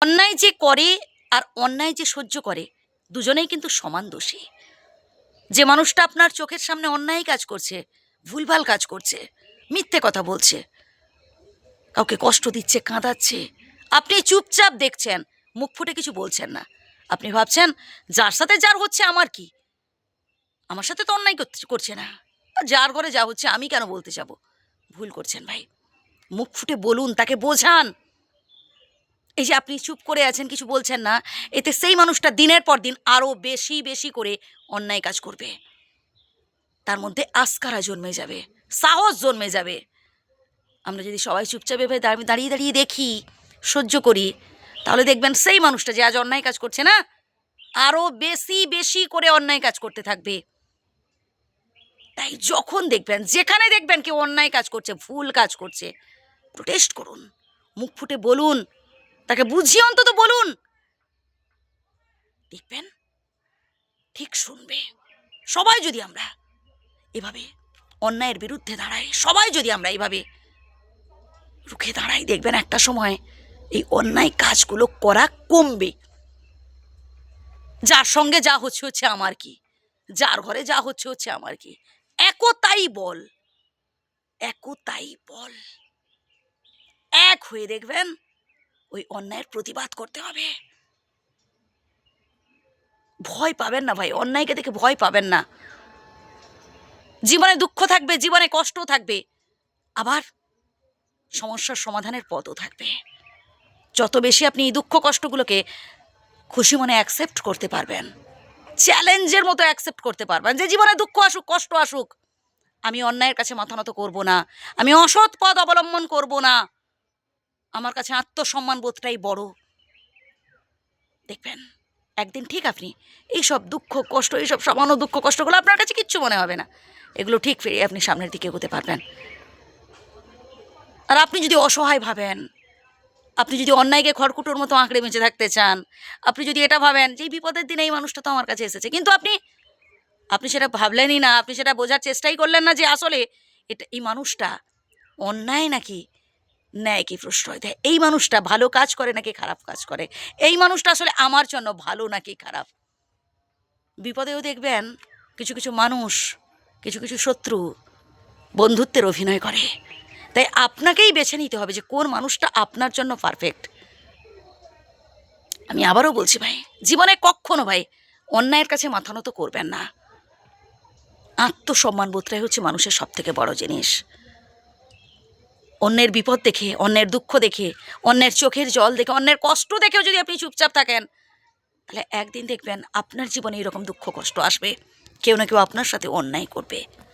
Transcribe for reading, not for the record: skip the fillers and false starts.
অন্যায় যে করে আর অন্যায় যে সহ্য করে দুজনেই কিন্তু সমান দোষী। যে মানুষটা আপনার চোখের সামনে অন্যায় কাজ করছে, ভুলভাল কাজ করছে, মিথ্যে কথা বলছে, কাউকে কষ্ট দিচ্ছে, কাঁদাচ্ছে, আপনি চুপচাপ দেখছেন, মুখ ফুটে কিছু বলছেন না। আপনি ভাবছেন যার সাথে যার হচ্ছে আমার কি, আমার সাথে তো অন্যায় করছে না, যার ঘরে যা হচ্ছে আমি কেন বলতে যাব। ভুল করছেন ভাই, মুখ ফুটে বলুন, তাকে বোঝান। এই যে আপনি চুপ করে আছেন, কিছু বলছেন না, এতে সেই মানুষটা দিনের পর দিন আরও বেশি বেশি করে অন্যায় কাজ করবে। তার মধ্যে আস্কারা জন্মে যাবে, সাহস জন্মে যাবে। আমরা যদি সবাই চুপচাপ এভাবে দাঁড়িয়ে দাঁড়িয়ে দেখি, সহ্য করি, তাহলে দেখবেন সেই মানুষটা যে আজ অন্যায় কাজ করছে না, আরও বেশি বেশি করে অন্যায় কাজ করতে থাকবে। তাই যখন দেখবেন, যেখানে দেখবেন কেউ অন্যায় কাজ করছে, ভুল কাজ করছে, প্রোটেস্ট করুন, মুখ ফুটে বলুন, তাকে বুঝিয়ে অন্তত বলুন। দেখবেন ঠিক শুনবে। সবাই যদি আমরা এভাবে অন্যায়ের বিরুদ্ধে দাঁড়াই, সবাই যদি আমরা এইভাবে রুখে দাঁড়াই, দেখবেন একটা সময় এই অন্যায় কাজগুলো করা কমবে। যার সঙ্গে যা হচ্ছে হচ্ছে আমার কি, যার ঘরে যা হচ্ছে হচ্ছে আমার কি। একতাই বল, একতাই বল। এক হয়ে দেখবেন ওই অন্যায়ের প্রতিবাদ করতে হবে। ভয় পাবেন না ভাই, অন্যায়কে দেখে ভয় পাবেন না। জীবনে দুঃখ থাকবে, জীবনে কষ্টও থাকবে, আবার সমস্যার সমাধানের পথও থাকবে। যত বেশি আপনি এই দুঃখ কষ্টগুলোকে খুশি মনে অ্যাকসেপ্ট করতে পারবেন, চ্যালেঞ্জের মতো অ্যাকসেপ্ট করতে পারবেন, যে জীবনে দুঃখ আসুক, কষ্ট আসুক, আমি অন্যায়ের কাছে মাথা নত করবো না, আমি অসৎ পথ অবলম্বন করব না, আমার কাছে আত্মসম্মান বোধটাই বড়। দেখবেন একদিন ঠিক আপনি এইসব দুঃখ কষ্ট, এইসব সামান্য দুঃখ কষ্টগুলো আপনার কাছে কিচ্ছু মনে হবে না। এগুলো ঠিক ফিরে আপনি সামনের দিকে এগোতে পারবেন। আর আপনি যদি অসহায় ভাবেন, আপনি যদি অন্যায়কে খড়কুটোর মতো আঁকড়ে বেঁচে থাকতে চান, আপনি যদি এটা ভাবেন যে এই বিপদের দিনে এই মানুষটা তো আমার কাছে এসেছে, কিন্তু আপনি সেটা ভাবলেনই না, আপনি সেটা বোঝার চেষ্টাই করলেন না যে আসলে এটা এই মানুষটা অন্যায় নাকি ন্যায়কে প্রশ্রয় দেয়, এই মানুষটা ভালো কাজ করে নাকি খারাপ কাজ করে, এই মানুষটা আসলে আমার জন্য ভালো নাকি খারাপ। বিপদেও দেখবেন কিছু কিছু মানুষ, কিছু কিছু শত্রু বন্ধুত্বের অভিনয় করে। তাই আপনাকেই বেছে নিতে হবে যে কোন মানুষটা আপনার জন্য পারফেক্ট। আমি আবারও বলছি ভাই, জীবনে কখনো ভাই অন্যায়ের কাছে মাথা নত করবেন না। আত্মসম্মান বোধটাই হচ্ছে মানুষের সব থেকে বড় জিনিস। অন্যের বিপদ দেখে, অন্যের দুঃখ দেখে, অন্যের চোখের জল দেখে, অন্যের কষ্ট দেখেও যদি আপনি চুপচাপ থাকেন, তাহলে একদিন দেখবেন আপনার জীবনে এরকম দুঃখ কষ্ট আসবে, কেউ না কেউ আপনার সাথে অন্যায় করবে।